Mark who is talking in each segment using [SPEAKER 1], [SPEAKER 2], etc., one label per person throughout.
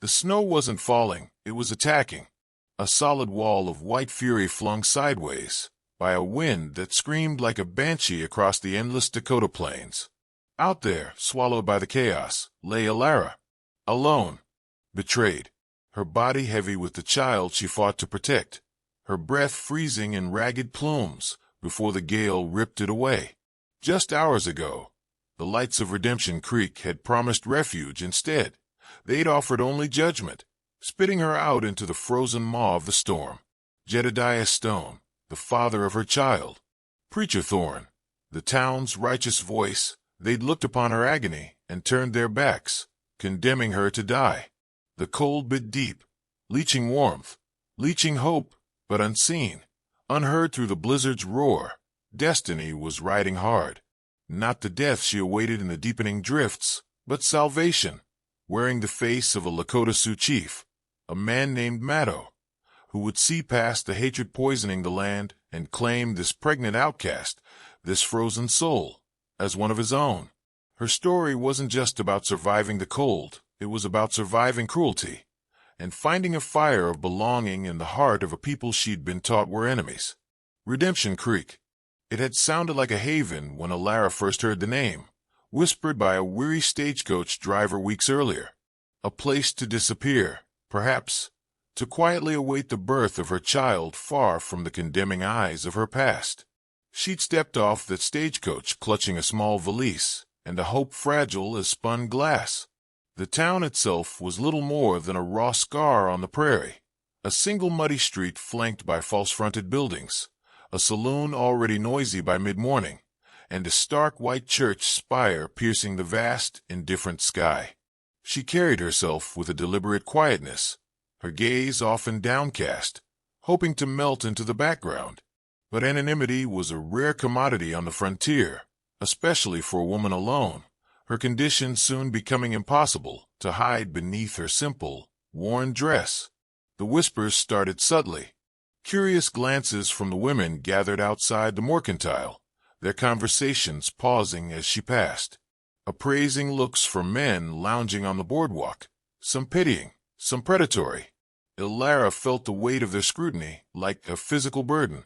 [SPEAKER 1] The snow wasn't falling, it was attacking. A solid wall of white fury flung sideways by a wind that screamed like a banshee across the endless Dakota plains. Out there, swallowed by the chaos, lay Elara, alone, betrayed, her body heavy with the child she fought to protect, her breath freezing in ragged plumes before the gale ripped it away. Just hours ago, the lights of Redemption Creek had promised refuge. Instead, they'd offered only judgment, spitting her out into the frozen maw of the storm. Jedediah Stone, the father of her child. Preacher Thorne, the town's righteous voice. They'd looked upon her agony and turned their backs, condemning her to die. The cold bit deep, leaching warmth, leaching hope, but unseen, unheard through the blizzard's roar. Destiny was riding hard. Not the death she awaited in the deepening drifts, but salvation, wearing the face of a Lakota Sioux chief, a man named Mato, who would see past the hatred poisoning the land and claim this pregnant outcast, this frozen soul, as one of his own. Her story wasn't just about surviving the cold, it was about surviving cruelty, and finding a fire of belonging in the heart of a people she'd been taught were enemies. Redemption Creek. It had sounded like a haven when Elara first heard the name, whispered by a weary stagecoach driver weeks earlier. A place to disappear, perhaps, to quietly await the birth of her child far from the condemning eyes of her past. She'd stepped off that stagecoach clutching a small valise and a hope fragile as spun glass. The town itself was little more than a raw scar on the prairie, a single muddy street flanked by false-fronted buildings, a saloon already noisy by mid-morning, and a stark white church spire piercing the vast, indifferent sky. She carried herself with a deliberate quietness, her gaze often downcast, hoping to melt into the background. But anonymity was a rare commodity on the frontier, especially for a woman alone, her condition soon becoming impossible to hide beneath her simple, worn dress. The whispers started subtly. Curious glances from the women gathered outside the mercantile, their conversations pausing as she passed. Appraising looks from men lounging on the boardwalk, some pitying, some predatory. Elara felt the weight of their scrutiny like a physical burden.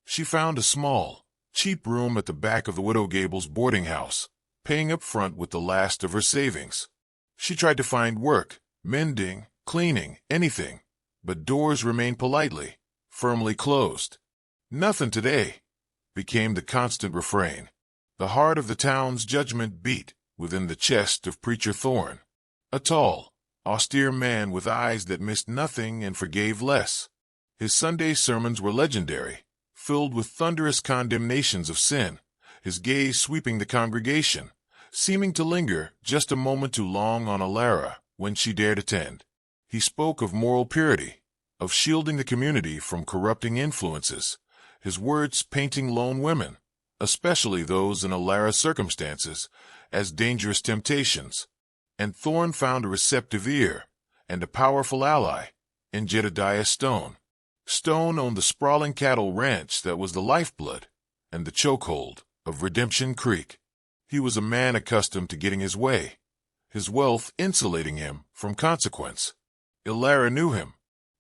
[SPEAKER 1] She found a small, cheap room at the back of the Widow Gable's boarding house, paying up front with the last of her savings. She tried to find work, mending, cleaning, anything, but doors remained politely, firmly closed. "Nothing today," became the constant refrain. The heart of the town's judgment beat within the chest of Preacher Thorne, a tall, austere man with eyes that missed nothing and forgave less. His Sunday sermons were legendary, filled with thunderous condemnations of sin, his gaze sweeping the congregation, seeming to linger just a moment too long on Elara when she dared attend. He spoke of moral purity, of shielding the community from corrupting influences, his words painting lone women, especially those in Elara's circumstances, as dangerous temptations. And Thorne found a receptive ear and a powerful ally in Jedediah Stone. Stone owned the sprawling cattle ranch that was the lifeblood and the chokehold of Redemption Creek. He was a man accustomed to getting his way, his wealth insulating him from consequence. Elara knew him,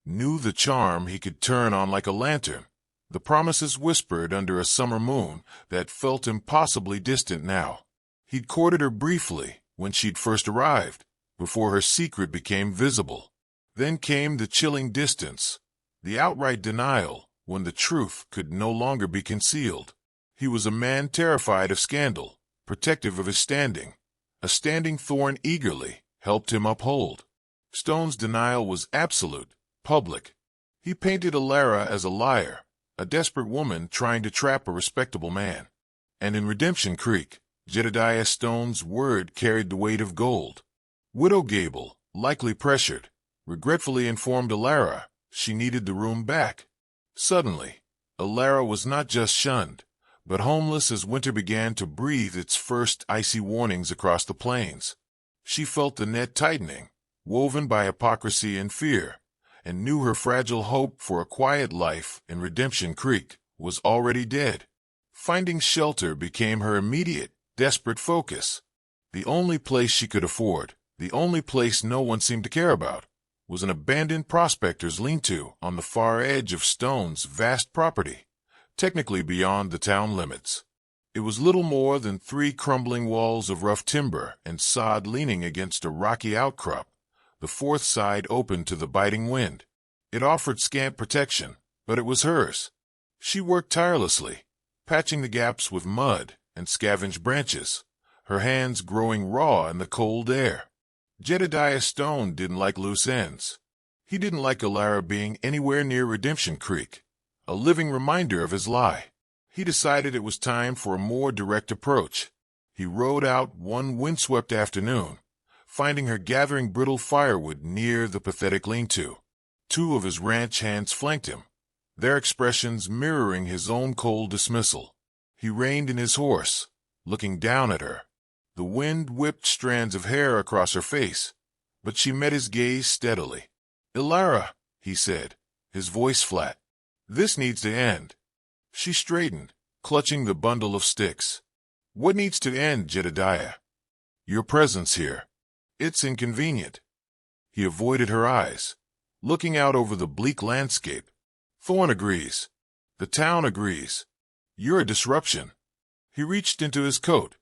[SPEAKER 1] knew the charm he could turn on like a lantern, the promises whispered under a summer moon that felt impossibly distant now. He'd courted her briefly when she'd first arrived, before her secret became visible. Then came the chilling distance, the outright denial when the truth could no longer be concealed. He was a man terrified of scandal, protective of his standing, a standing Thorne eagerly helped him uphold. Stone's denial was absolute, public. He painted Elara as a liar, a desperate woman trying to trap a respectable man. And in Redemption Creek, Jedediah Stone's word carried the weight of gold. Widow Gable, likely pressured, regretfully informed Elara she needed the room back. Suddenly, Elara was not just shunned, but homeless as winter began to breathe its first icy warnings across the plains. She felt the net tightening, woven by hypocrisy and fear, and knew her fragile hope for a quiet life in Redemption Creek was already dead. Finding shelter became her immediate, desperate focus. The only place she could afford, the only place no one seemed to care about, was an abandoned prospector's lean-to on the far edge of Stone's vast property, technically beyond the town limits. It was little more than 3 crumbling walls of rough timber and sod leaning against a rocky outcrop, the fourth side open to the biting wind. It offered scant protection, but it was hers. She worked tirelessly, patching the gaps with mud and scavenged branches, her hands growing raw in the cold air. Jedediah Stone didn't like loose ends. He didn't like Elara being anywhere near Redemption Creek, a living reminder of his lie. He decided it was time for a more direct approach. He rode out one windswept afternoon, finding her gathering brittle firewood near the pathetic lean-to. 2 of his ranch hands flanked him, their expressions mirroring his own cold dismissal. He reined in his horse, looking down at her. The wind whipped strands of hair across her face, but she met his gaze steadily. "Elara," he said, his voice flat. "This needs to end." She straightened, clutching the bundle of sticks. "What needs to end, Jedediah?" "Your presence here. It's inconvenient." He avoided her eyes, looking out over the bleak landscape. "Thorne agrees. The town agrees. You're a disruption." He reached into his coat,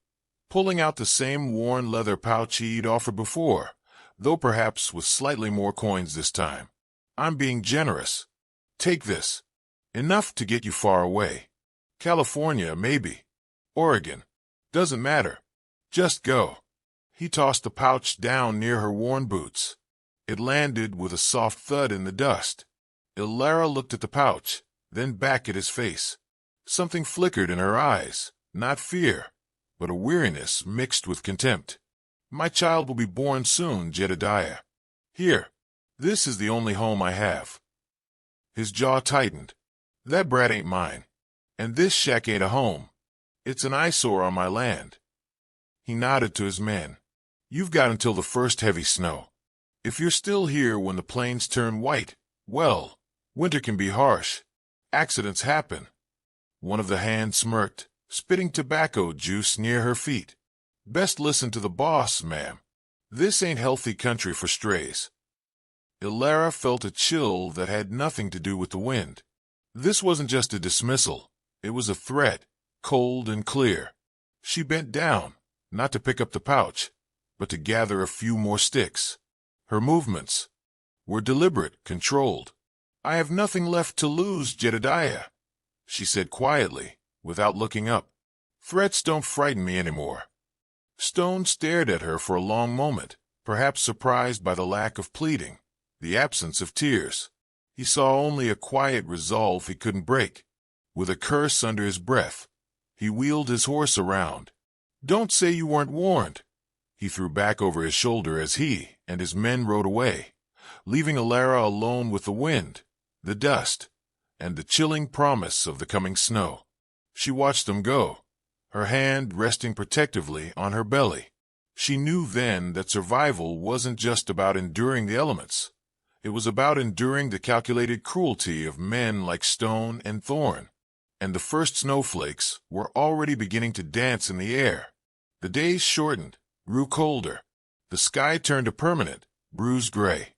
[SPEAKER 1] pulling out the same worn leather pouch he'd offered before, though perhaps with slightly more coins this time. "I'm being generous. Take this. Enough to get you far away. California, maybe. Oregon. Doesn't matter. Just go." He tossed the pouch down near her worn boots. It landed with a soft thud in the dust. Elara looked at the pouch, then back at his face. Something flickered in her eyes, not fear, but a weariness mixed with contempt. "My child will be born soon, Jedediah. Here. This is the only home I have." His jaw tightened. "That brat ain't mine. And this shack ain't a home. It's an eyesore on my land." He nodded to his men. "You've got until the first heavy snow. If you're still here when the plains turn white, well, winter can be harsh. Accidents happen." One of the hands smirked, spitting tobacco juice near her feet. "Best listen to the boss, ma'am. This ain't healthy country for strays." Elara felt a chill that had nothing to do with the wind. This wasn't just a dismissal. It was a threat, cold and clear. She bent down, not to pick up the pouch, but to gather a few more sticks. Her movements were deliberate, controlled. "I have nothing left to lose, Jedediah," she said quietly, without looking up. "Threats don't frighten me anymore." Stone stared at her for a long moment, perhaps surprised by the lack of pleading, the absence of tears. He saw only a quiet resolve he couldn't break. With a curse under his breath, he wheeled his horse around. "Don't say you weren't warned," he threw back over his shoulder as he and his men rode away, leaving Elara alone with the wind, the dust, and the chilling promise of the coming snow. She watched them go, her hand resting protectively on her belly. She knew then that survival wasn't just about enduring the elements. It was about enduring the calculated cruelty of men like Stone and Thorne. And the first snowflakes were already beginning to dance in the air. The days shortened, grew colder. The sky turned a permanent, bruised gray.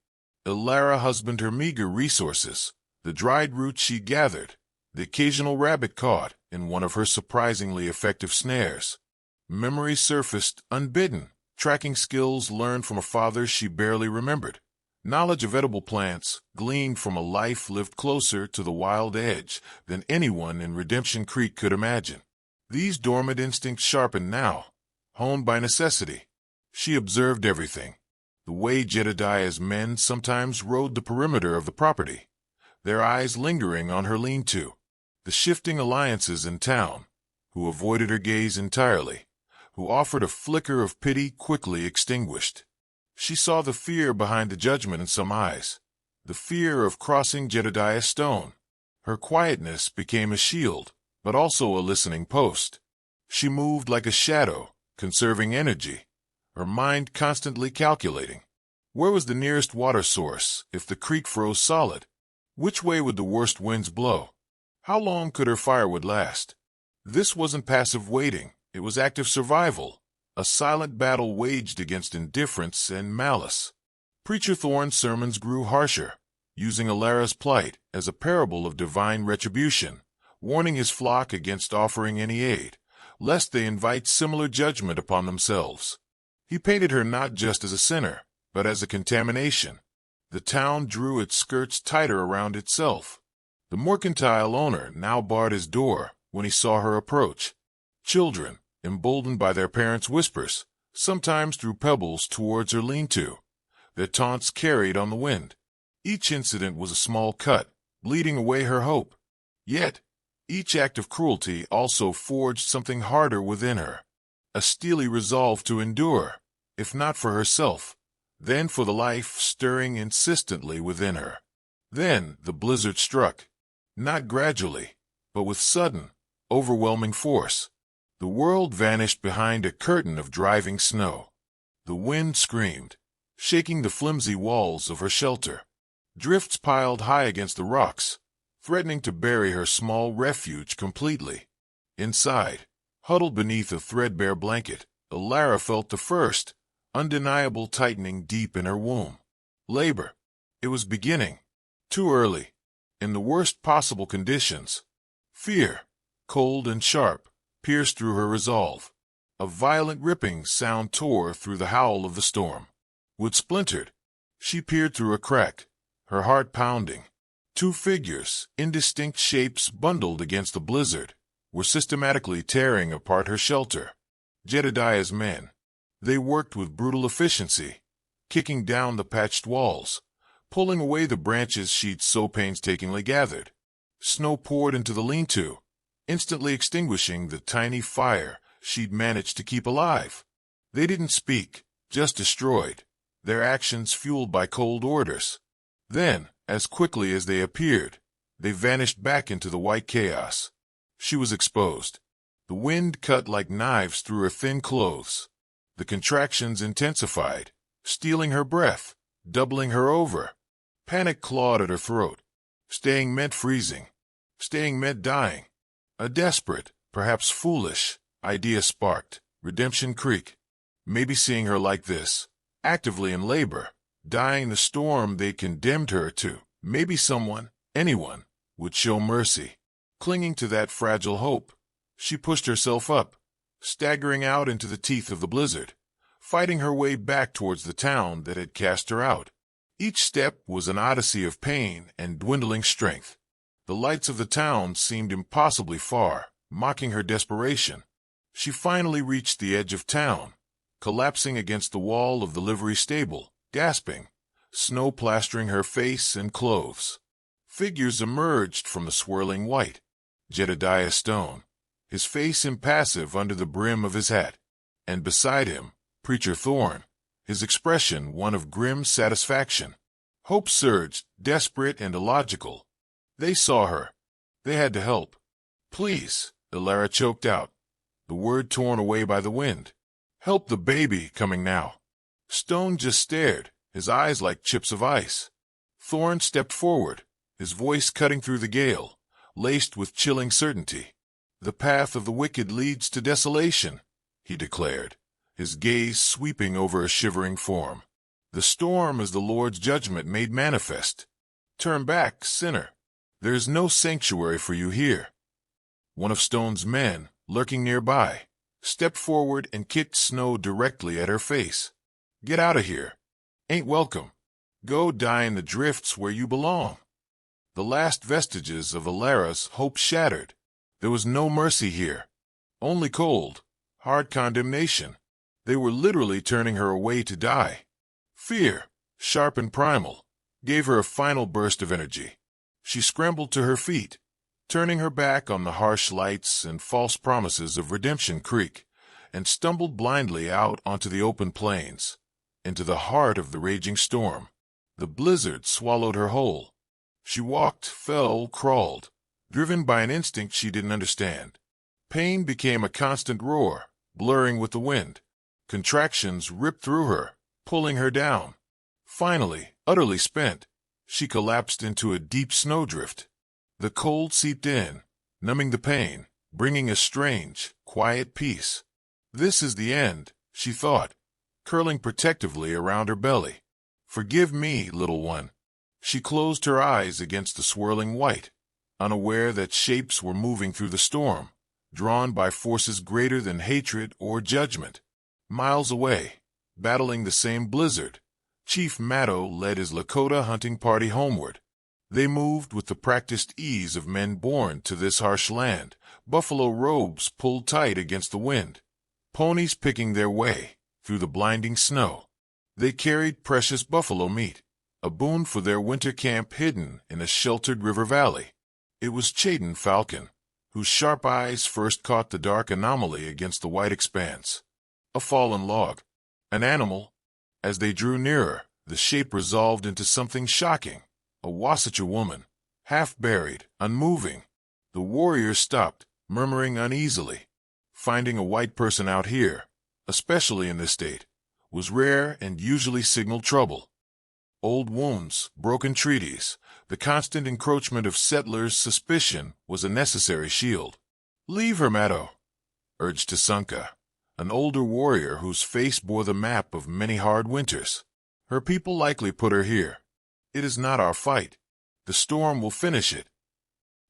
[SPEAKER 1] Elara husbanded her meager resources, the dried roots she gathered, the occasional rabbit caught in one of her surprisingly effective snares. Memories surfaced unbidden, tracking skills learned from a father she barely remembered. Knowledge of edible plants gleaned from a life lived closer to the wild edge than anyone in Redemption Creek could imagine. These dormant instincts sharpened now, honed by necessity. She observed everything. The way Jedediah's men sometimes rode the perimeter of the property, their eyes lingering on her lean-to. The shifting alliances in town, who avoided her gaze entirely, who offered a flicker of pity quickly extinguished. She saw the fear behind the judgment in some eyes, the fear of crossing Jedediah Stone. Her quietness became a shield, but also a listening post. She moved like a shadow, conserving energy, her mind constantly calculating. Where was the nearest water source if the creek froze solid? Which way would the worst winds blow? How long could her firewood last? This wasn't passive waiting, it was active survival. A silent battle waged against indifference and malice. Preacher Thorne's sermons grew harsher, using Elara's plight as a parable of divine retribution, warning his flock against offering any aid, lest they invite similar judgment upon themselves. He painted her not just as a sinner, but as a contamination. The town drew its skirts tighter around itself. The mercantile owner now barred his door when he saw her approach. Children, emboldened by their parents' whispers, sometimes threw pebbles towards her lean-to. Their taunts carried on the wind. Each incident was a small cut, bleeding away her hope. Yet, each act of cruelty also forged something harder within her. A steely resolve to endure, if not for herself, then for the life stirring insistently within her. Then the blizzard struck, not gradually, but with sudden, overwhelming force. The world vanished behind a curtain of driving snow. The wind screamed, shaking the flimsy walls of her shelter. Drifts piled high against the rocks, threatening to bury her small refuge completely. Inside, huddled beneath a threadbare blanket, Elara felt the first, undeniable tightening deep in her womb. Labor. It was beginning. Too early. In the worst possible conditions. Fear, cold and sharp, pierced through her resolve. A violent ripping sound tore through the howl of the storm. Wood splintered. She peered through a crack, her heart pounding. Two figures, indistinct shapes bundled against the blizzard, were systematically tearing apart her shelter. Jedediah's men. They worked with brutal efficiency, kicking down the patched walls, pulling away the branches she'd so painstakingly gathered. Snow poured into the lean-to, instantly extinguishing the tiny fire she'd managed to keep alive. They didn't speak, just destroyed, their actions fueled by cold orders. Then, as quickly as they appeared, they vanished back into the white chaos. She was exposed. The wind cut like knives through her thin clothes. The contractions intensified, stealing her breath, doubling her over. Panic clawed at her throat. Staying meant freezing. Staying meant dying. A desperate, perhaps foolish, idea sparked. Redemption Creek. Maybe seeing her like this, actively in labor, dying the storm they condemned her to, maybe someone, anyone, would show mercy. Clinging to that fragile hope, she pushed herself up, staggering out into the teeth of the blizzard, fighting her way back towards the town that had cast her out. Each step was an odyssey of pain and dwindling strength. The lights of the town seemed impossibly far, mocking her desperation. She finally reached the edge of town, collapsing against the wall of the livery stable, gasping, snow plastering her face and clothes. Figures emerged from the swirling white. Jedediah Stone, his face impassive under the brim of his hat, and beside him, Preacher Thorne, his expression one of grim satisfaction. Hope surged, desperate and illogical. They saw her. They had to help. Please, Elara choked out, the word torn away by the wind. Help the baby coming now. Stone just stared, his eyes like chips of ice. Thorne stepped forward, his voice cutting through the gale, laced with chilling certainty. The path of the wicked leads to desolation, he declared, his gaze sweeping over a shivering form. The storm is the Lord's judgment made manifest. Turn back, sinner. There is no sanctuary for you here. One of Stone's men, lurking nearby, stepped forward and kicked snow directly at her face. Get out of here. Ain't welcome. Go die in the drifts where you belong. The last vestiges of Elara's hope shattered. There was no mercy here. Only cold, hard condemnation. They were literally turning her away to die. Fear, sharp and primal, gave her a final burst of energy. She scrambled to her feet, turning her back on the harsh lights and false promises of Redemption Creek, and stumbled blindly out onto the open plains, into the heart of the raging storm. The blizzard swallowed her whole. She walked, fell, crawled, driven by an instinct she didn't understand. Pain became a constant roar, blurring with the wind. Contractions ripped through her, pulling her down. Finally, utterly spent, she collapsed into a deep snowdrift. The cold seeped in, numbing the pain, bringing a strange, quiet peace. This is the end, she thought, curling protectively around her belly. "Forgive me, little one." She closed her eyes against the swirling white, unaware that shapes were moving through the storm, drawn by forces greater than hatred or judgment. Miles away, battling the same blizzard, Chief Mato led his Lakota hunting party homeward. They moved with the practiced ease of men born to this harsh land, buffalo robes pulled tight against the wind, ponies picking their way through the blinding snow. They carried precious buffalo meat, a boon for their winter camp hidden in a sheltered river valley. It was Chayton Falcon, whose sharp eyes first caught the dark anomaly against the white expanse. A fallen log. An animal. As they drew nearer, the shape resolved into something shocking. A Wasatch woman, half-buried, unmoving. The warriors stopped, murmuring uneasily. Finding a white person out here, especially in this state, was rare and usually signaled trouble. Old wounds, broken treaties, the constant encroachment of settlers' suspicion was a necessary shield. "Leave her, Mato," urged Tasunka, an older warrior whose face bore the map of many hard winters. "Her people likely put her here. It is not our fight. The storm will finish it."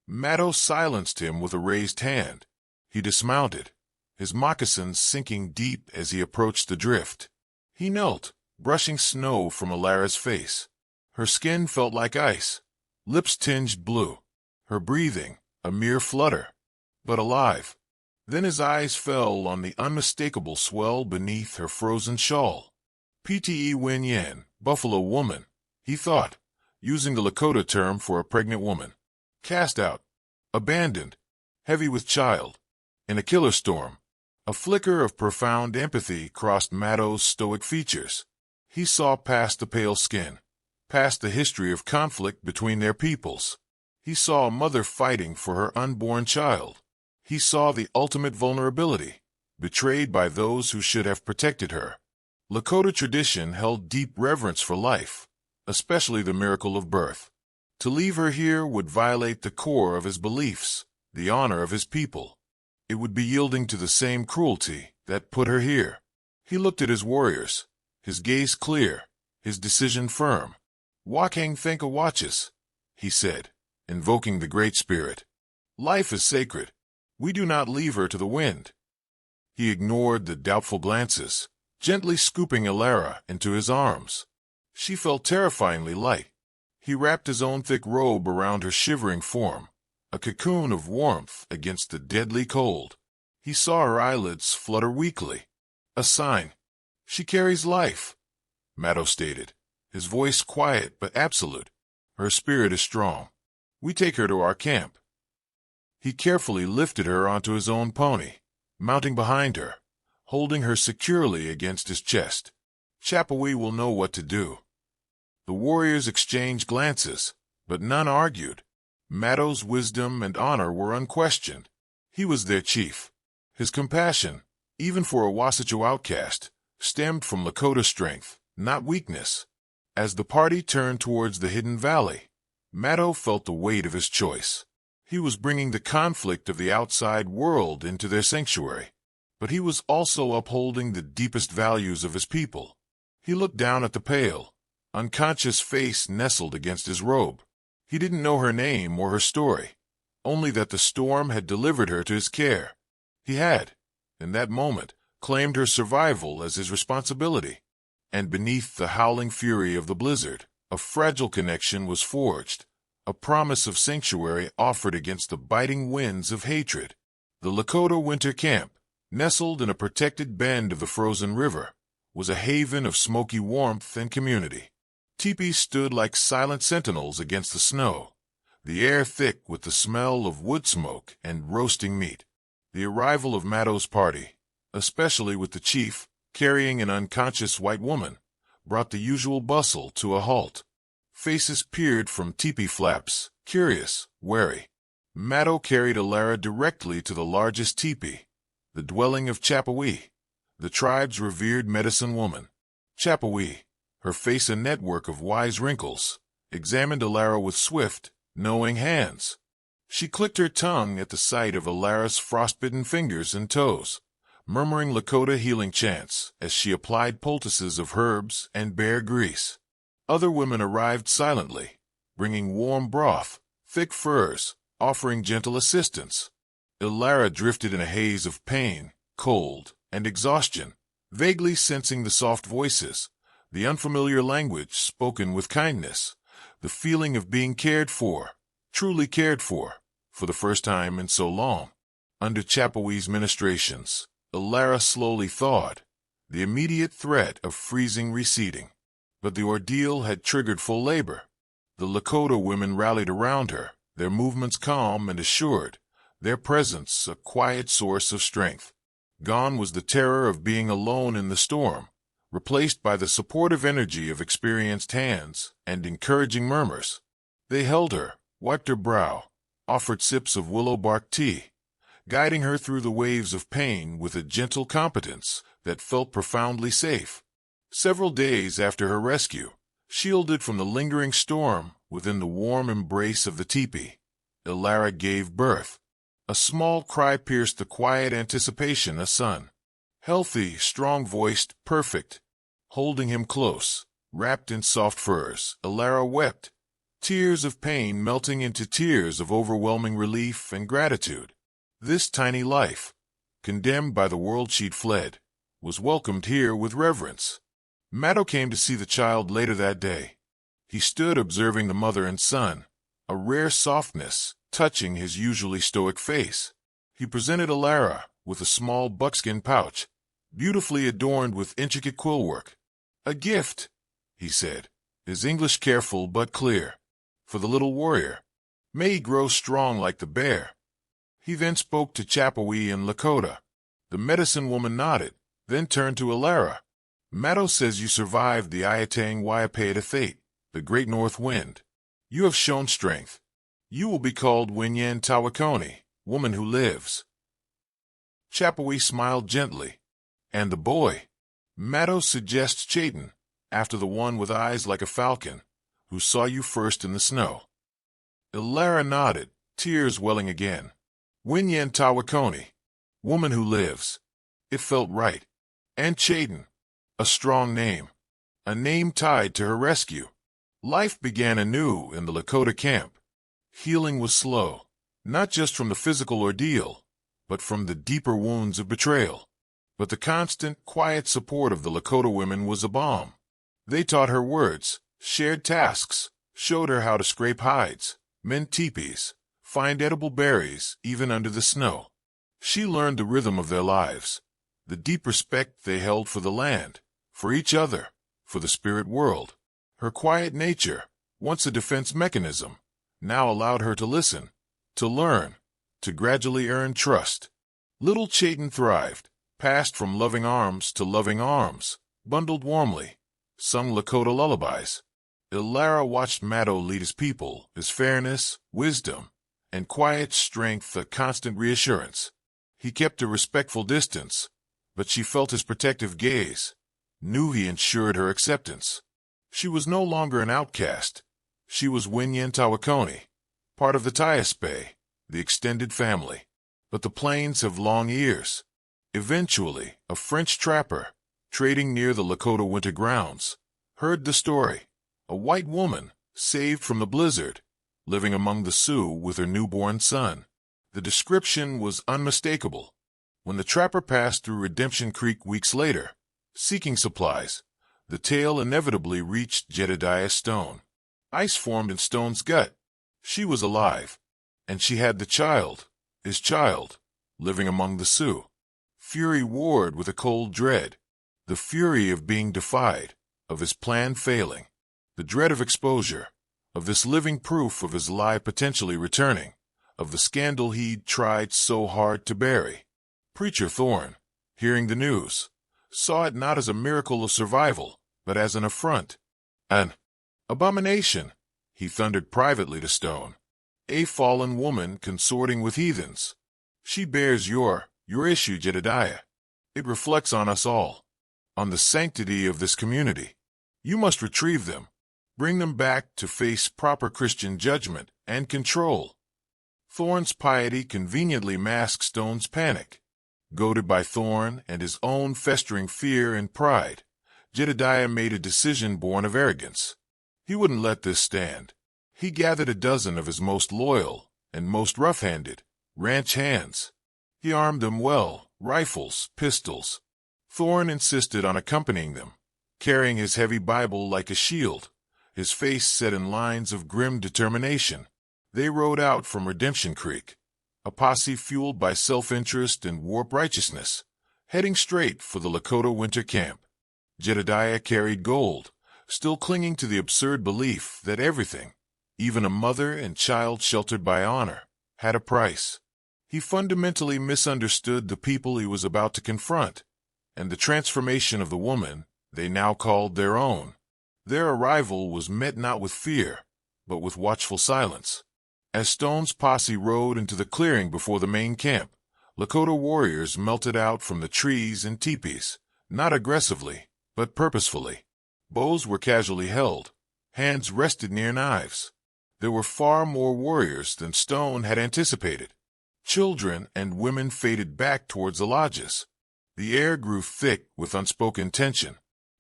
[SPEAKER 1] Mato silenced him with a raised hand. He dismounted, his moccasins sinking deep as he approached the drift. He knelt, brushing snow from Elara's face. Her skin felt like ice, lips tinged blue, her breathing a mere flutter, but alive. Then his eyes fell on the unmistakable swell beneath her frozen shawl. "Pte Win Yen, buffalo woman," he thought, using the Lakota term for a pregnant woman. Cast out, abandoned, heavy with child, in a killer storm. A flicker of profound empathy crossed Mato's stoic features. He saw past the pale skin, past the history of conflict between their peoples. He saw a mother fighting for her unborn child. He saw the ultimate vulnerability, betrayed by those who should have protected her. Lakota tradition held deep reverence for life, especially the miracle of birth. To leave her here would violate the core of his beliefs, the honor of his people. It would be yielding to the same cruelty that put her here. He looked at his warriors, his gaze clear, his decision firm. "Wakang Thanka watches," he said, invoking the Great Spirit. "Life is sacred. We do not leave her to the wind." He ignored the doubtful glances, gently scooping Elara into his arms. She felt terrifyingly light. He wrapped his own thick robe around her shivering form, a cocoon of warmth against the deadly cold. He saw her eyelids flutter weakly. A sign. "She carries life," Mato stated, his voice quiet but absolute. "Her spirit is strong. We take her to our camp." He carefully lifted her onto his own pony, mounting behind her, holding her securely against his chest. "Chapawee will know what to do." The warriors exchanged glances, but none argued. Mato's wisdom and honor were unquestioned. He was their chief. His compassion, even for a Wasatch outcast, stemmed from Lakota strength, not weakness. As the party turned towards the hidden valley, Mato felt the weight of his choice. He was bringing the conflict of the outside world into their sanctuary, but he was also upholding the deepest values of his people. He looked down at the pale, unconscious face nestled against his robe. He didn't know her name or her story, only that the storm had delivered her to his care. He had, in that moment, claimed her survival as his responsibility. And beneath the howling fury of the blizzard, a fragile connection was forged, a promise of sanctuary offered against the biting winds of hatred. The Lakota winter camp, nestled in a protected bend of the frozen river, was a haven of smoky warmth and community. Teepees stood like silent sentinels against the snow, the air thick with the smell of wood smoke and roasting meat. The arrival of Mato's party, especially with the chief carrying an unconscious white woman, brought the usual bustle to a halt. Faces peered from teepee flaps, curious, wary. Mato carried Elara directly to the largest teepee, the dwelling of Chapawee, the tribe's revered medicine woman. Chapawee, her face a network of wise wrinkles, examined Elara with swift, knowing hands. She clicked her tongue at the sight of Elara's frostbitten fingers and toes, murmuring Lakota healing chants as she applied poultices of herbs and bear grease. Other women arrived silently, bringing warm broth, thick furs, offering gentle assistance. Elara drifted in a haze of pain, cold, and exhaustion, vaguely sensing the soft voices, the unfamiliar language spoken with kindness, the feeling of being cared for, truly cared for the first time in so long. Under Chapaway's ministrations, Elara slowly thawed, the immediate threat of freezing receding. But the ordeal had triggered full labor. The Lakota women rallied around her, their movements calm and assured, their presence a quiet source of strength. Gone was the terror of being alone in the storm, replaced by the supportive energy of experienced hands and encouraging murmurs. They held her, wiped her brow, offered sips of willow bark tea, guiding her through the waves of pain with a gentle competence that felt profoundly safe. Several days after her rescue, shielded from the lingering storm within the warm embrace of the teepee, Elara gave birth. A small cry pierced the quiet anticipation, a son. Healthy, strong-voiced, perfect. Holding him close, wrapped in soft furs, Elara wept, tears of pain melting into tears of overwhelming relief and gratitude. This tiny life, condemned by the world she'd fled, was welcomed here with reverence. Mato came to see the child later that day. He stood observing the mother and son, a rare softness touching his usually stoic face. He presented Elara with a small buckskin pouch, beautifully adorned with intricate quill work. "A gift," he said, his English careful but clear, "for the little warrior. May he grow strong like the bear." He then spoke to Chapaway and Lakota. The medicine woman nodded, then turned to Elara. "Mato says you survived the Iatang Waiapeta fate, the great north wind. You have shown strength. You will be called Winyan Tawakoni, woman who lives." Chapaway smiled gently. "And the boy?" "Mato suggests Chayton, after the one with eyes like a falcon, who saw you first in the snow." Elara nodded, tears welling again. "Winyan Tawakoni, woman who lives." It felt right. And Chayton, a strong name, a name tied to her rescue. Life began anew in the Lakota camp. Healing was slow, not just from the physical ordeal, but from the deeper wounds of betrayal. But the constant, quiet support of the Lakota women was a balm. They taught her words, shared tasks, showed her how to scrape hides, mend teepees, find edible berries even under the snow. She learned the rhythm of their lives, the deep respect they held for the land, for each other, for the spirit world. Her quiet nature, once a defense mechanism, now allowed her to listen, to learn, to gradually earn trust. Little Chayton thrived, passed from loving arms to loving arms, bundled warmly, sung Lakota lullabies. Elara watched Mato lead his people, his fairness, wisdom, and quiet strength a constant reassurance. He kept a respectful distance, but she felt his protective gaze, knew he ensured her acceptance. She was no longer an outcast. She was Winyan Tawakoni, part of the Tiaspe, the extended family. But the plains have long ears. Eventually, a French trapper, trading near the Lakota winter grounds, heard the story. A white woman, saved from the blizzard, living among the Sioux with her newborn son. The description was unmistakable. When the trapper passed through Redemption Creek weeks later, seeking supplies, the tale inevitably reached Jedediah Stone. Ice formed in Stone's gut. She was alive, and she had the child, his child, living among the Sioux. Fury warred with a cold dread, the fury of being defied, of his plan failing, the dread of exposure, of this living proof of his lie potentially returning, of the scandal he'd tried so hard to bury. Preacher Thorne, hearing the news, saw it not as a miracle of survival, but as an affront. "An abomination," he thundered privately to Stone. "A fallen woman consorting with heathens. She bears your issue, Jedediah. It reflects on us all, on the sanctity of this community. You must retrieve them, bring them back to face proper Christian judgment and control." Thorne's piety conveniently masked Stone's panic. Goaded by Thorne and his own festering fear and pride, Jedediah made a decision born of arrogance. He wouldn't let this stand. He gathered a dozen of his most loyal and most rough-handed ranch hands. He armed them well, rifles, pistols. Thorne insisted on accompanying them, carrying his heavy Bible like a shield, his face set in lines of grim determination. They rode out from Redemption Creek, a posse fueled by self-interest and warped righteousness, heading straight for the Lakota winter camp. Jedediah carried gold, still clinging to the absurd belief that everything, even a mother and child sheltered by honor, had a price. He fundamentally misunderstood the people he was about to confront, and the transformation of the woman they now called their own. Their arrival was met not with fear, but with watchful silence. As Stone's posse rode into the clearing before the main camp, Lakota warriors melted out from the trees and teepees, not aggressively, but purposefully. Bows were casually held, hands rested near knives. There were far more warriors than Stone had anticipated. Children and women faded back towards the lodges. The air grew thick with unspoken tension.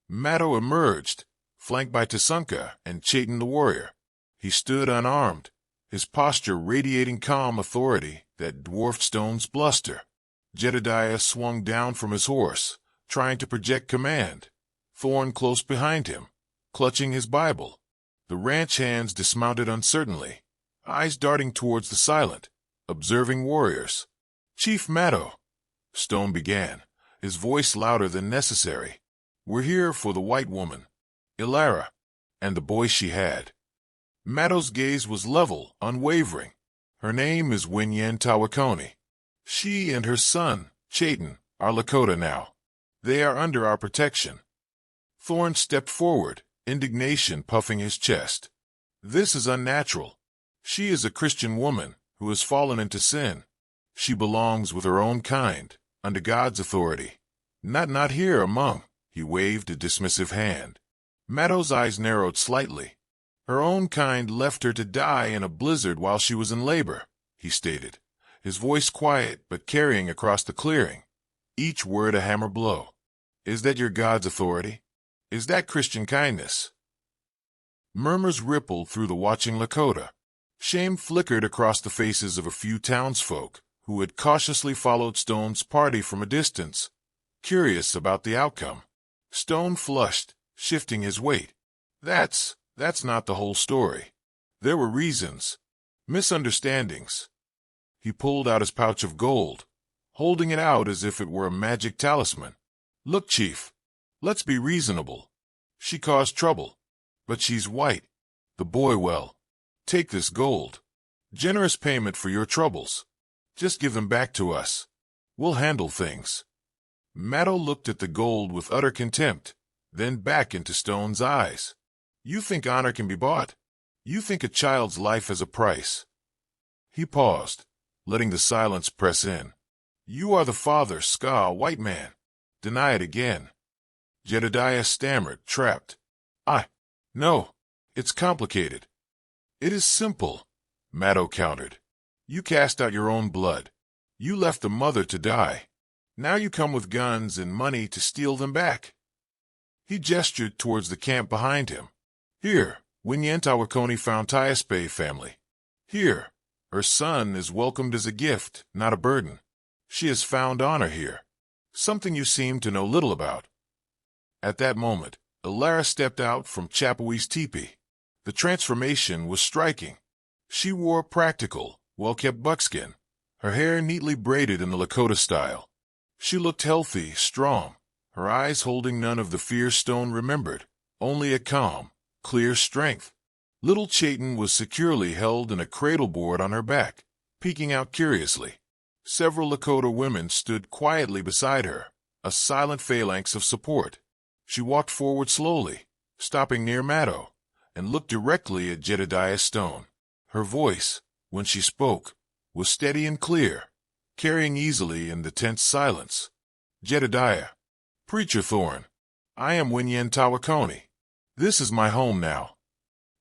[SPEAKER 1] Mato emerged, flanked by Tasunka and Chayton the warrior. He stood unarmed, his posture radiating calm authority that dwarfed Stone's bluster. Jedediah swung down from his horse, trying to project command, Thorne close behind him, clutching his Bible. The ranch hands dismounted uncertainly, eyes darting towards the silent, observing warriors. "Chief Mato," Stone began, his voice louder than necessary. "We're here for the white woman, Elara, and the boy she had." Mato's gaze was level, unwavering. "Her name is Tawakoni. She and her son, Chayton, are Lakota now. They are under our protection." Thorne stepped forward, indignation puffing his chest. "This is unnatural. She is a Christian woman who has fallen into sin. She belongs with her own kind, under God's authority. Not here among." He waved a dismissive hand. Mato's eyes narrowed slightly. "Her own kind left her to die in a blizzard while she was in labor," he stated, his voice quiet but carrying across the clearing, each word a hammer blow. "Is that your God's authority? Is that Christian kindness?" Murmurs rippled through the watching Lakota. Shame flickered across the faces of a few townsfolk who had cautiously followed Stone's party from a distance, curious about the outcome. Stone flushed, shifting his weight. That's not the whole story. There were reasons, misunderstandings." He pulled out his pouch of gold, holding it out as if it were a magic talisman. "Look, Chief, let's be reasonable. She caused trouble, but she's white. The boy, well, take this gold. Generous payment for your troubles. Just give them back to us. We'll handle things." Mato looked at the gold with utter contempt, then back into Stone's eyes. "You think honor can be bought? You think a child's life has a price?" He paused, letting the silence press in. "You are the father, white man. Deny it again." Jedediah stammered, trapped. No, it's complicated." "It is simple," Mato countered. "You cast out your own blood. You left the mother to die. Now you come with guns and money to steal them back." He gestured towards the camp behind him. "Here, Tawakoni found Tiaspe family. Here, her son is welcomed as a gift, not a burden. She has found honor here, something you seem to know little about." At that moment, Elara stepped out from Chapowee's teepee. The transformation was striking. She wore practical, well-kept buckskin, her hair neatly braided in the Lakota style. She looked healthy, strong, her eyes holding none of the fear Stone remembered, only a calm, clear strength. Little Chayton was securely held in a cradle board on her back, peeking out curiously. Several Lakota women stood quietly beside her, a silent phalanx of support. She walked forward slowly, stopping near Mato, and looked directly at Jedediah Stone. Her voice, when she spoke, was steady and clear, carrying easily in the tense silence. "Jedediah, Preacher Thorne, I am Tawakoni. This is my home now."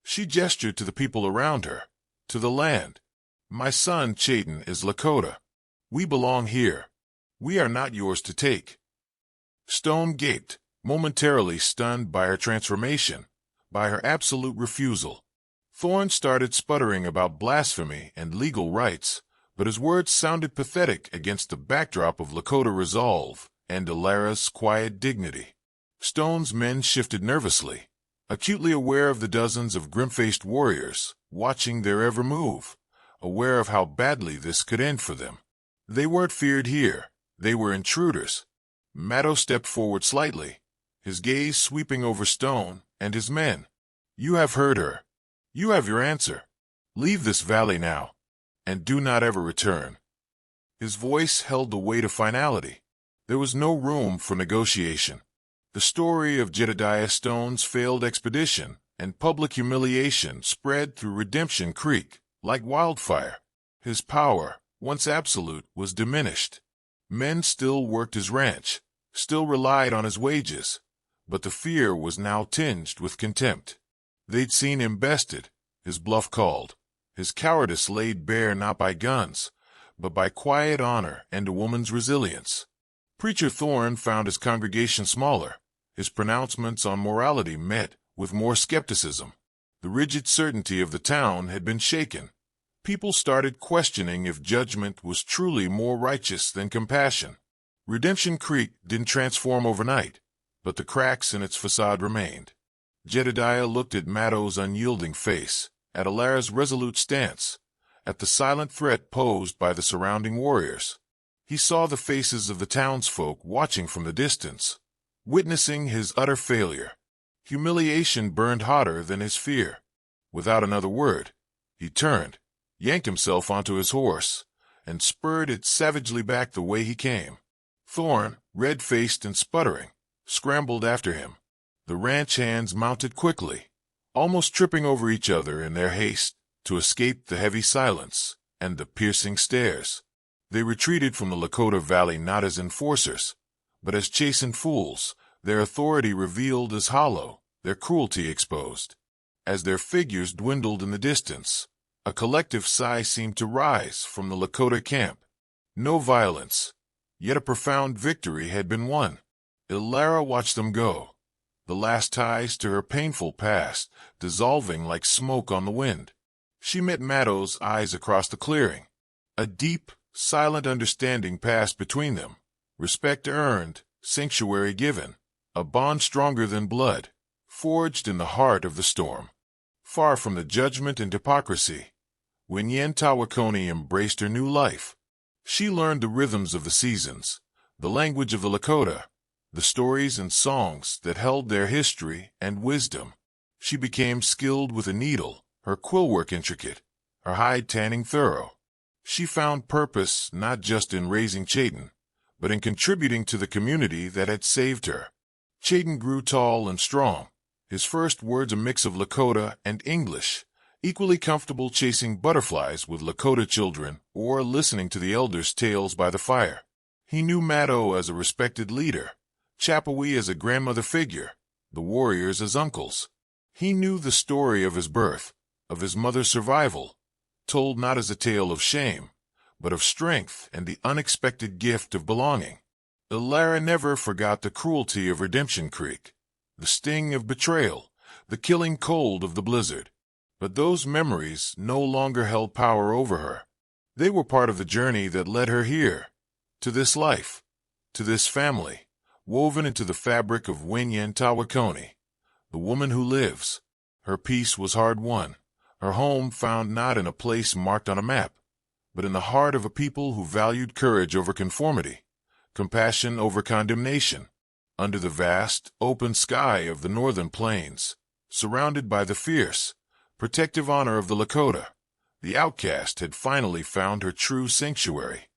[SPEAKER 1] She gestured to the people around her, to the land. "My son Chayton is Lakota. We belong here. We are not yours to take." Stone gaped, momentarily stunned by her transformation, by her absolute refusal. Thorne started sputtering about blasphemy and legal rights, but his words sounded pathetic against the backdrop of Lakota resolve and Elara's quiet dignity. Stone's men shifted nervously, acutely aware of the dozens of grim-faced warriors watching their every move, aware of how badly this could end for them. They weren't feared here. They were intruders. Mato stepped forward slightly, his gaze sweeping over Stone and his men. "You have heard her. You have your answer. Leave this valley now, and do not ever return." His voice held the weight of finality. There was no room for negotiation. The story of Jedediah Stone's failed expedition and public humiliation spread through Redemption Creek like wildfire. His power, once absolute, was diminished. Men still worked his ranch, still relied on his wages, but the fear was now tinged with contempt. They'd seen him bested, his bluff called, his cowardice laid bare not by guns, but by quiet honor and a woman's resilience. Preacher Thorne found his congregation smaller, his pronouncements on morality met with more skepticism. The rigid certainty of the town had been shaken. People started questioning if judgment was truly more righteous than compassion. Redemption Creek didn't transform overnight, but the cracks in its facade remained. Jedediah looked at Mato's unyielding face, at Elara's resolute stance, at the silent threat posed by the surrounding warriors. He saw the faces of the townsfolk watching from the distance, witnessing his utter failure. Humiliation burned hotter than his fear. Without another word, he turned, yanked himself onto his horse, and spurred it savagely back the way he came. Thorne, red-faced and sputtering, scrambled after him. The ranch hands mounted quickly, almost tripping over each other in their haste to escape the heavy silence and the piercing stares. They retreated from the Lakota Valley not as enforcers, but as chastened fools, their authority revealed as hollow, their cruelty exposed. As their figures dwindled in the distance, a collective sigh seemed to rise from the Lakota camp. No violence, yet a profound victory had been won. Elara watched them go, the last ties to her painful past dissolving like smoke on the wind. She met Mato's eyes across the clearing. A deep, silent understanding passed between them, respect earned, sanctuary given, a bond stronger than blood, forged in the heart of the storm. Far from the judgment and hypocrisy, Winyentawakoni embraced her new life. She learned the rhythms of the seasons, the language of the Lakota, the stories and songs that held their history and wisdom. She became skilled with a needle, her quillwork intricate, her hide tanning thorough. She found purpose not just in raising Chayton, but in contributing to the community that had saved her. Chayton grew tall and strong, his first words a mix of Lakota and English, equally comfortable chasing butterflies with Lakota children or listening to the elders' tales by the fire. He knew Mato as a respected leader, Chapawee as a grandmother figure, the warriors as uncles. He knew the story of his birth, of his mother's survival, told not as a tale of shame, but of strength and the unexpected gift of belonging. Elara never forgot the cruelty of Redemption Creek, the sting of betrayal, the killing cold of the blizzard. But those memories no longer held power over her. They were part of the journey that led her here, to this life, to this family, woven into the fabric of Winyentawakoni, the woman who lives. Her peace was hard won, her home found not in a place marked on a map, but in the heart of a people who valued courage over conformity, compassion over condemnation. Under the vast, open sky of the northern plains, surrounded by the fierce, protective honor of the Lakota, the outcast had finally found her true sanctuary.